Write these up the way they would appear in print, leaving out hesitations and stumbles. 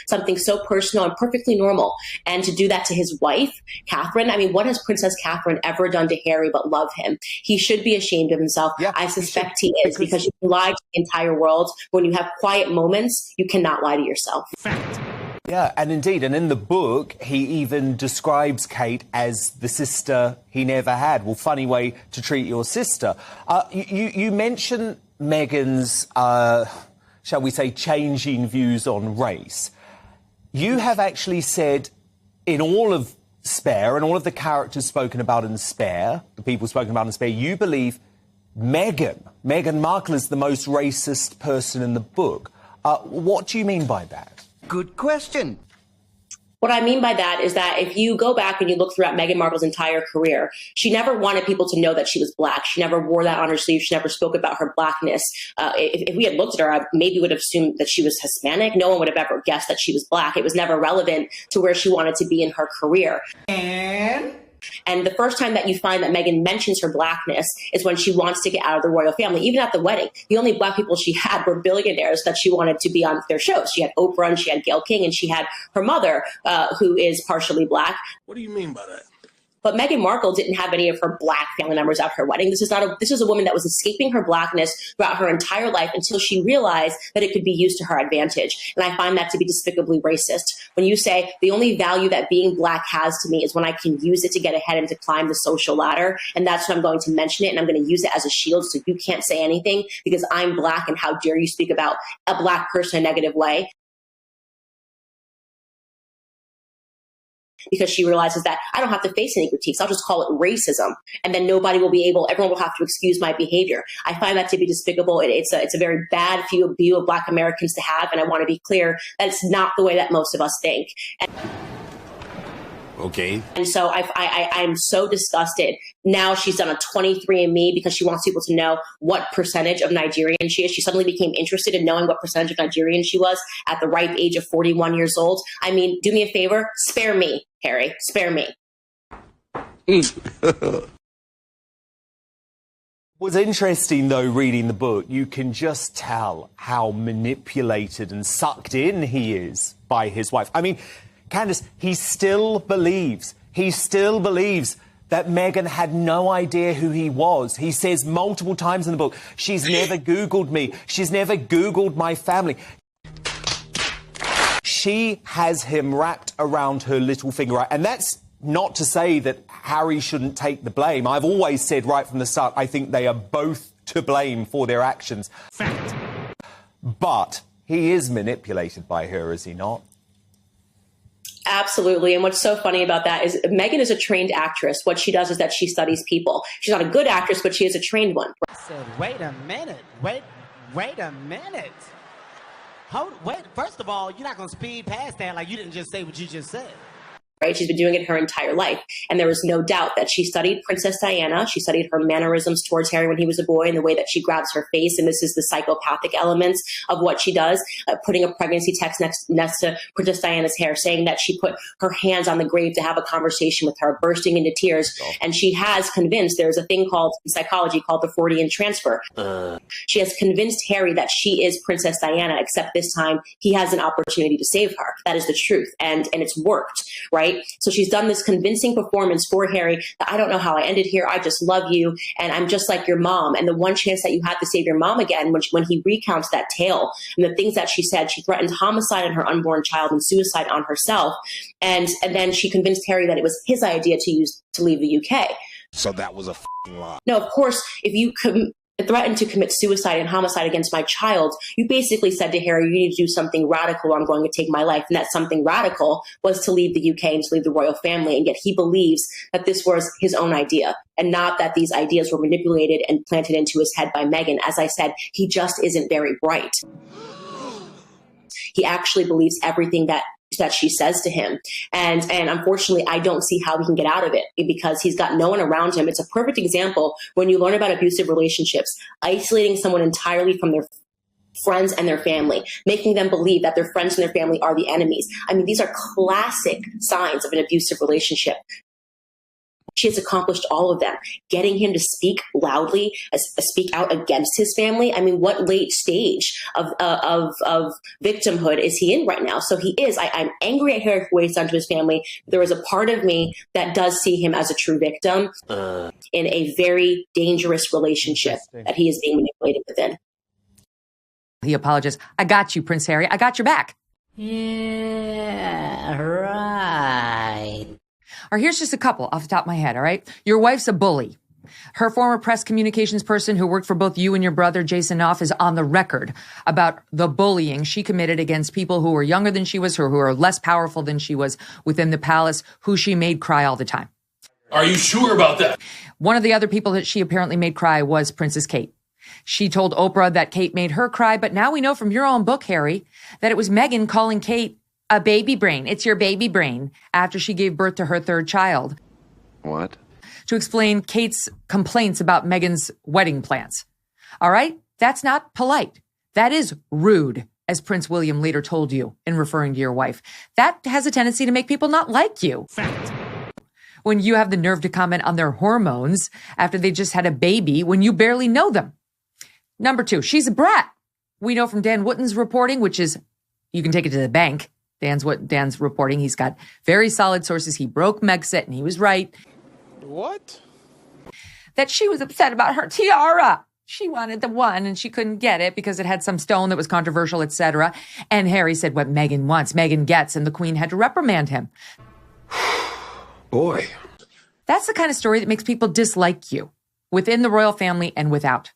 something so personal and perfectly normal. And to do that to his wife, Catherine, I mean, what has Princess Catherine ever done to Harry but love him? He should be ashamed of himself. Yeah, I suspect he is, because you can lie to the entire world. When you have quiet moments, you cannot lie to yourself. Fact. Yeah, and indeed, and in the book, he even describes Kate as the sister he never had. Well, funny way to treat your sister. You mentioned Meghan's, shall we say, changing views on race. You have actually said in all of Spare and all of the characters spoken about in Spare, the people spoken about in Spare, you believe Meghan Markle is the most racist person in the book. What do you mean by that? Good question. What I mean by that is that if you go back and you look throughout Meghan Markle's entire career, she never wanted people to know that she was Black. She never wore that on her sleeve. She never spoke about her Blackness. If we had looked at her, I maybe would have assumed that she was Hispanic. No one would have ever guessed that she was Black. It was never relevant to where she wanted to be in her career. And the first time that you find that Meghan mentions her Blackness is when she wants to get out of the royal family. Even at the wedding, the only Black people she had were billionaires that she wanted to be on their shows. She had Oprah and she had Gayle King and she had her mother, who is partially Black. What do you mean by that? But Meghan Markle didn't have any of her Black family members at her wedding. This is a woman that was escaping her Blackness throughout her entire life until she realized that it could be used to her advantage. And I find that to be despicably racist. When you say the only value that being Black has to me is when I can use it to get ahead and to climb the social ladder, and that's when I'm going to mention it, and I'm going to use it as a shield so you can't say anything because I'm Black, and how dare you speak about a Black person in a negative way. Because she realizes that I don't have to face any critiques. I'll just call it racism. And then everyone will have to excuse my behavior. I find that to be despicable. It's a very bad view of Black Americans to have. And I want to be clear that it's not the way that most of us think. Okay. And so I'm so disgusted. Now she's done a 23andMe because she wants people to know what percentage of Nigerian she is. She suddenly became interested in knowing what percentage of Nigerian she was at the ripe age of 41 years old. I mean, do me a favor, spare me, Harry, spare me. What's interesting, though, reading the book, you can just tell how manipulated and sucked in he is by his wife. I mean, Candace, he still believes that Meghan had no idea who he was. He says multiple times in the book, she's never Googled me. She's never Googled my family. She has him wrapped around her little finger. And that's not to say that Harry shouldn't take the blame. I've always said right from the start, I think they are both to blame for their actions. Fact. But he is manipulated by her, is he not? Absolutely. And what's so funny about that is Meghan is a trained actress. What she does is that she studies people. She's not a good actress, but she is a trained one. I said, wait a minute. Wait a minute. Wait, first of all, you're not going to speed past that like you didn't just say what you just said. Right? She's been doing it her entire life. And there was no doubt that she studied Princess Diana. She studied her mannerisms towards Harry when he was a boy and the way that she grabs her face. And this is the psychopathic elements of what she does, putting a pregnancy test next to Princess Diana's hair, saying that she put her hands on the grave to have a conversation with her, bursting into tears. Oh. And she has convinced, there's a thing called in psychology called the Freudian transfer. She has convinced Harry that she is Princess Diana, except this time he has an opportunity to save her. That is the truth. And it's worked, right? So she's done this convincing performance for Harry that I don't know how I ended here. I just love you. And I'm just like your mom. And the one chance that you had to save your mom again, when he recounts that tale and the things that she said, she threatened homicide on her unborn child and suicide on herself. And then she convinced Harry that it was his idea to leave the UK. So that was a f***ing lie. No, of course, if you threatened to commit suicide and homicide against my child, you basically said to Harry, you need to do something radical or I'm going to take my life. And that something radical was to leave the UK and to leave the royal family. And yet he believes that this was his own idea and not that these ideas were manipulated and planted into his head by Meghan. As I said, he just isn't very bright. He actually believes everything that she says to him. And unfortunately, I don't see how he can get out of it because he's got no one around him. It's a perfect example when you learn about abusive relationships, isolating someone entirely from their friends and their family, making them believe that their friends and their family are the enemies. I mean, these are classic signs of an abusive relationship. She has accomplished all of them. Getting him to speak loudly, speak out against his family. I mean, what late stage of victimhood is he in right now? So he is. I'm angry at Harry for what he's done to his family. There is a part of me that does see him as a true victim in a very dangerous relationship that he is being manipulated within. He apologized. I got you, Prince Harry. I got your back. Yeah, right. Or here's just a couple off the top of my head, all right? Your wife's a bully. Her former press communications person who worked for both you and your brother, Jason Knopf, is on the record about the bullying she committed against people who were younger than she was, or who are less powerful than she was within the palace, who she made cry all the time. Are you sure about that? One of the other people that she apparently made cry was Princess Kate. She told Oprah that Kate made her cry, but now we know from your own book, Harry, that it was Meghan calling Kate a baby brain. It's your baby brain, after she gave birth to her third child. What? To explain Kate's complaints about Meghan's wedding plans. All right? That's not polite. That is rude, as Prince William later told you in referring to your wife. That has a tendency to make people not like you. Fact. When you have the nerve to comment on their hormones after they just had a baby when you barely know them. Number 2, she's a brat. We know from Dan Wootton's reporting, which is, you can take it to the bank. Dan's reporting. He's got very solid sources. He broke Megxit, and he was right. What? That she was upset about her tiara. She wanted the one, and she couldn't get it because it had some stone that was controversial, etc. And Harry said, what Meghan wants, Meghan gets, and the Queen had to reprimand him. Boy. That's the kind of story that makes people dislike you, within the royal family and without.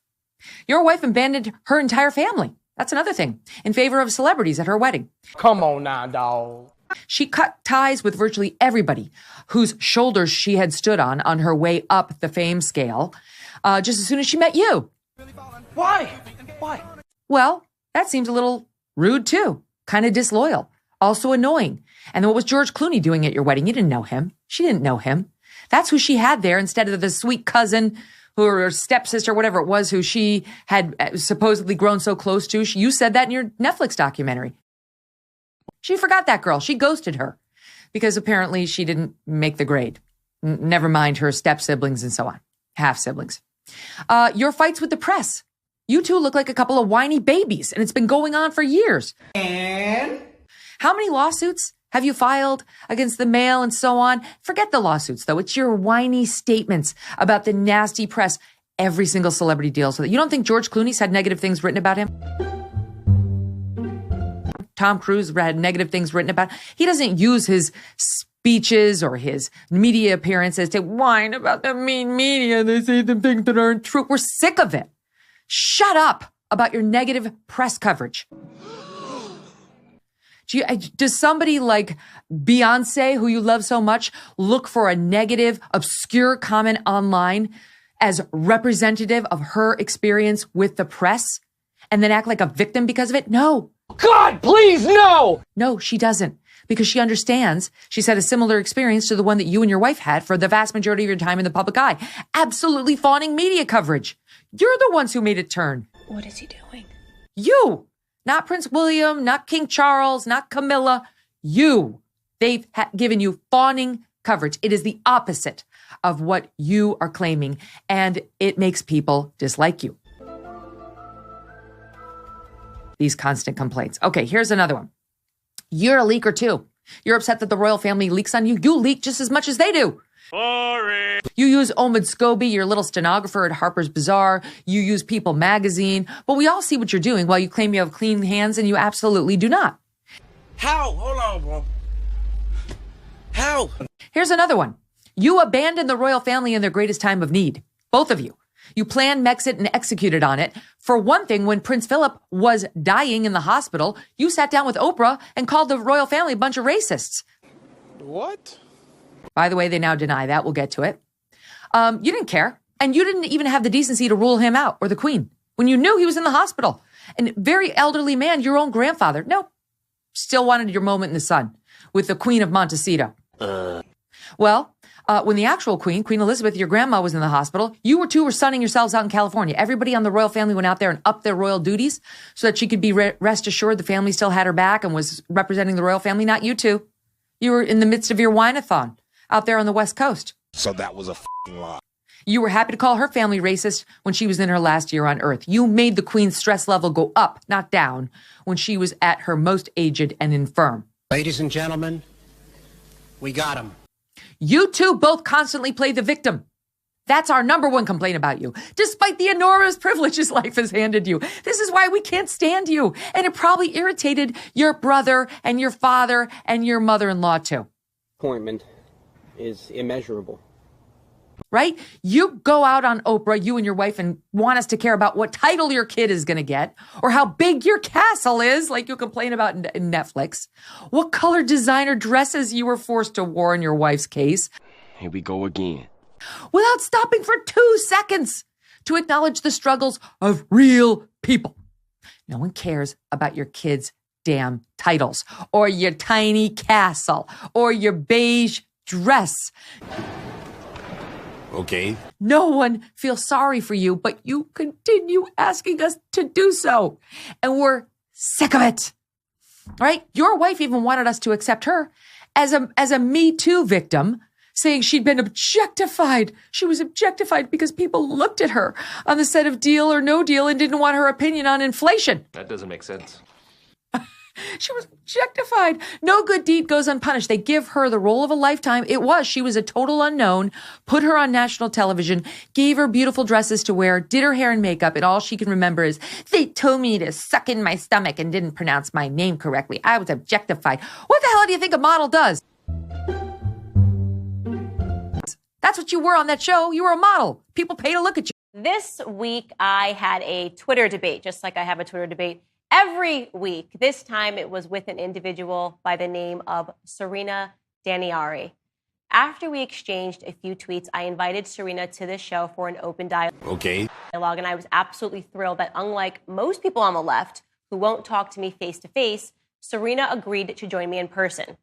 Your wife abandoned her entire family. That's another thing, in favor of celebrities at her wedding. Come on now, dawg. She cut ties with virtually everybody whose shoulders she had stood on her way up the fame scale, just as soon as she met you. Why? Why? Well, that seems a little rude too, kind of disloyal, also annoying. And what was George Clooney doing at your wedding? You didn't know him. She didn't know him. That's who she had there instead of the sweet cousin or stepsister, whatever it was, who she had supposedly grown so close to. You said that in your Netflix documentary. She forgot that girl. She ghosted her because apparently she didn't make the grade. Never mind her step-siblings and so on. Half-siblings. Your fights with the press. You two look like a couple of whiny babies, and it's been going on for years. And? How many lawsuits have you filed against the Mail and so on? Forget the lawsuits, though. It's your whiny statements about the nasty press. Every single celebrity deals with it. You don't think George Clooney's had negative things written about him? Tom Cruise had negative things written about him. He doesn't use his speeches or his media appearances to whine about the mean media. They say the things that aren't true. We're sick of it. Shut up about your negative press coverage. Does somebody like Beyonce, who you love so much, look for a negative, obscure comment online as representative of her experience with the press and then act like a victim because of it? No. God, please, no! No, she doesn't. Because she understands she's had a similar experience to the one that you and your wife had for the vast majority of your time in the public eye. Absolutely fawning media coverage. You're the ones who made it turn. What is he doing? You. Not Prince William, not King Charles, not Camilla. You. They've given you fawning coverage. It is the opposite of what you are claiming, and it makes people dislike you. These constant complaints. Okay, here's another one. You're a leaker too. You're upset that the royal family leaks on you. You leak just as much as they do. Boring. You use Omid Scobie, your little stenographer at Harper's Bazaar. You use People magazine. But we all see what you're doing while you claim you have clean hands, and you absolutely do not. How? Hold on, bro. How? Here's another one. You abandoned the royal family in their greatest time of need. Both of you. You planned Megxit and executed on it. For one thing, when Prince Philip was dying in the hospital, you sat down with Oprah and called the royal family a bunch of racists. What? By the way, they now deny that. We'll get to it. You didn't care. And you didn't even have the decency to rule him out or the Queen when you knew he was in the hospital. And very elderly man, your own grandfather. No, still wanted your moment in the sun with the Queen of Montecito. Well, when the actual Queen Elizabeth, your grandma, was in the hospital, you two were sunning yourselves out in California. Everybody on the royal family went out there and upped their royal duties so that she could be rest assured the family still had her back and was representing the royal family, not you two. You were in the midst of your wine-a-thon out there on the West Coast. So that was a f***ing lie. You were happy to call her family racist when she was in her last year on Earth. You made the Queen's stress level go up, not down, when she was at her most aged and infirm. Ladies and gentlemen, we got him. You two both constantly play the victim. That's our number one complaint about you, despite the enormous privileges life has handed you. This is why we can't stand you. And it probably irritated your brother and your father and your mother-in-law too. Appointment is immeasurable. Right? You go out on Oprah, you and your wife, and want us to care about what title your kid is going to get or how big your castle is, like you complain about in Netflix. What color designer dresses you were forced to wear in your wife's case. Here we go again. Without stopping for 2 seconds to acknowledge the struggles of real people. No one cares about your kids' damn titles or your tiny castle or your beige dress. Okay. No one feels sorry for you, but you continue asking us to do so. And we're sick of it. Right? Your wife even wanted us to accept her as a Me Too victim, saying she'd been objectified. She was objectified because people looked at her on the set of Deal or No Deal and didn't want her opinion on inflation. That doesn't make sense. She was objectified. No good deed goes unpunished. They give her the role of a lifetime. She was a total unknown, put her on national television, gave her beautiful dresses to wear, did her hair and makeup, and all she can remember is, they told me to suck in my stomach and didn't pronounce my name correctly. I was objectified. What the hell do you think a model does? That's what you were on that show. You were a model. People pay to look at you. This week, I had a Twitter debate, just like I have a Twitter debate every week. This time it was with an individual by the name of Serena Daniari. After we exchanged a few tweets, I invited Serena to the show for an open dialogue. Okay. And I was absolutely thrilled that unlike most people on the left who won't talk to me face to face, Serena agreed to join me in person.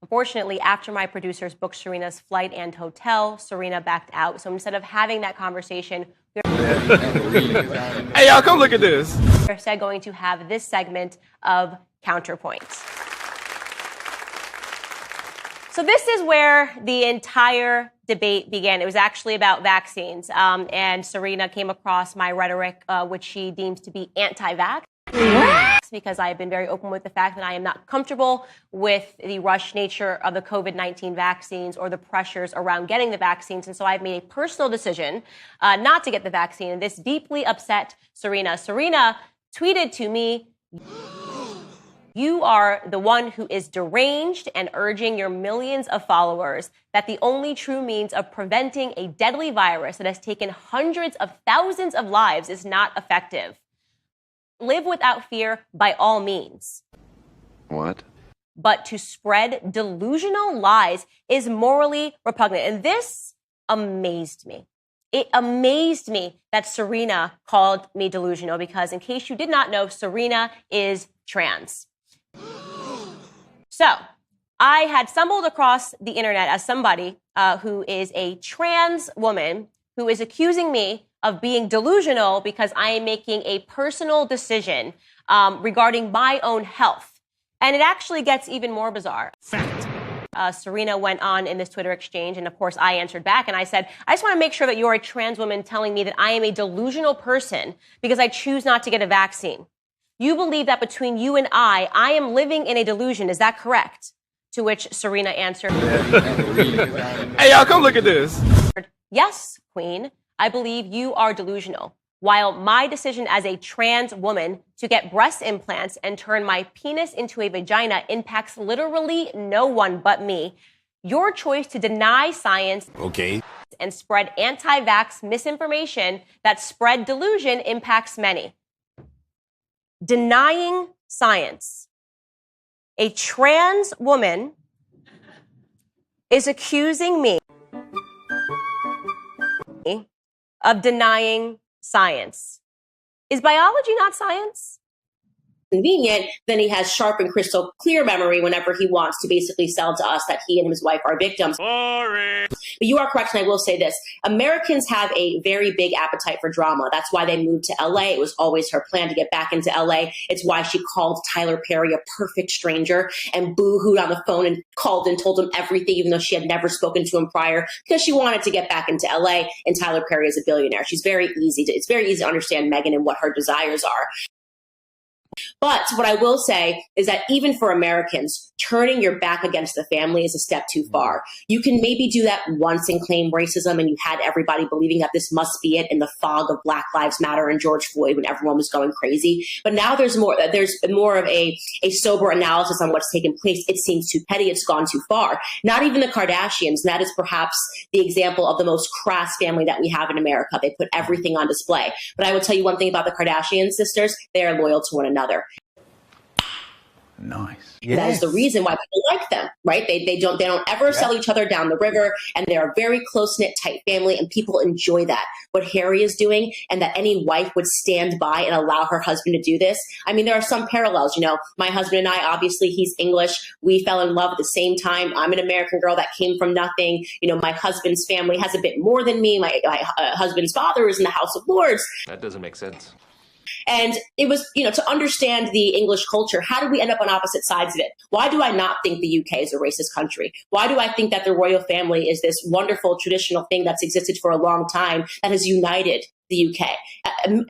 Unfortunately, after my producers booked Serena's flight and hotel, Serena backed out. So instead of having that conversation, Hey, y'all, come look at this. We're instead going to have this segment of Counterpoint. So this is where the entire debate began. It was actually about vaccines. And Serena came across my rhetoric, which she deems to be anti-vax. Because I have been very open with the fact that I am not comfortable with the rush nature of the COVID-19 vaccines or the pressures around getting the vaccines. And so I've made a personal decision not to get the vaccine. And this deeply upset Serena. Serena tweeted to me, "You are the one who is deranged and urging your millions of followers that the only true means of preventing a deadly virus that has taken hundreds of thousands of lives is not effective. Live without fear by all means. What? But to spread delusional lies is morally repugnant." And this amazed me. It amazed me that Serena called me delusional because, in case you did not know, Serena is trans. So I had stumbled across the internet as somebody who is a trans woman who is accusing me of being delusional because I am making a personal decision regarding my own health. And it actually gets even more bizarre. Fact. Serena went on in this Twitter exchange, and of course I answered back, and I said, "I just want to make sure that you're a trans woman telling me that I am a delusional person because I choose not to get a vaccine. You believe that between you and I am living in a delusion. Is that correct?" To which Serena answered, Hey, y'all, come look at this. "Yes, Queen. I believe you are delusional. While my decision as a trans woman to get breast implants and turn my penis into a vagina impacts literally no one but me, your choice to deny science and spread anti-vax misinformation that spread delusion impacts many." Denying science. A trans woman is accusing me of denying science. Is biology not science? convenient, then he has sharp and crystal clear memory whenever he wants to basically sell to us that he and his wife are victims. Sorry. But you are correct, and I will say this. Americans have a very big appetite for drama. That's why they moved to LA. It was always her plan to get back into LA. It's why she called Tyler Perry a perfect stranger and boo-hooed on the phone and called and told him everything, even though she had never spoken to him prior, because she wanted to get back into LA, and Tyler Perry is a billionaire. It's very easy to understand Meghan and what her desires are. But what I will say is that even for Americans, turning your back against the family is a step too far. You can maybe do that once and claim racism, and you had everybody believing that this must be it in the fog of Black Lives Matter and George Floyd when everyone was going crazy. But now there's more of a sober analysis on what's taken place. It seems too petty. It's gone too far. Not even the Kardashians. That is perhaps the example of the most crass family that we have in America. They put everything on display. But I will tell you one thing about the Kardashian sisters. They are loyal to one another. Nice. Yes. That is the reason why people like them, right? They don't ever sell each other down the river, and they're a very close-knit, tight family, and people enjoy that. What Harry is doing, and that any wife would stand by and allow her husband to do this. I mean, there are some parallels. You know, my husband and I, obviously, he's English. We fell in love at the same time. I'm an American girl that came from nothing. You know, my husband's family has a bit more than me. My husband's father is in the House of Lords. That doesn't make sense. And it was, you know, to understand the English culture, how did we end up on opposite sides of it? Why do I not think the UK is a racist country? Why do I think that the royal family is this wonderful traditional thing that's existed for a long time that has united the UK?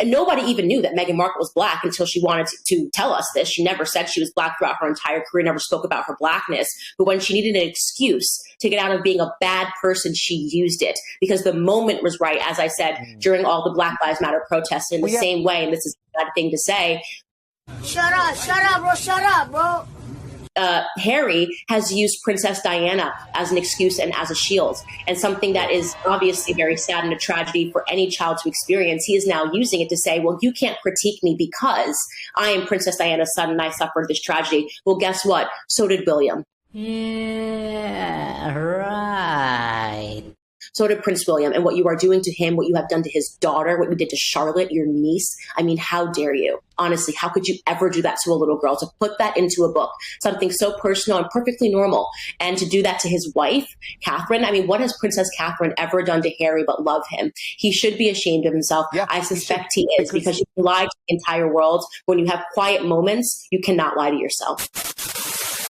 Nobody even knew that Meghan Markle was Black until she wanted to tell us this. She never said she was Black throughout her entire career, never spoke about her Blackness. But when she needed an excuse to get out of being a bad person, she used it because the moment was right, as I said, during all the Black Lives Matter protests in the same way. And this is a bad thing to say. Shut up, bro. Harry has used Princess Diana as an excuse and as a shield, and something that is obviously very sad and a tragedy for any child to experience. He is now using it to say, well, you can't critique me because I am Princess Diana's son and I suffered this tragedy. Well, guess what? So did William. Yeah, right. So did Prince William. And what you are doing to him, what you have done to his daughter, what you did to Charlotte, your niece. I mean, how dare you? Honestly, how could you ever do that to a little girl? To put that into a book, something so personal and perfectly normal. And to do that to his wife, Catherine. I mean, what has Princess Catherine ever done to Harry but love him? He should be ashamed of himself. Yeah, I suspect he is, because you can lie to the entire world. When you have quiet moments, you cannot lie to yourself.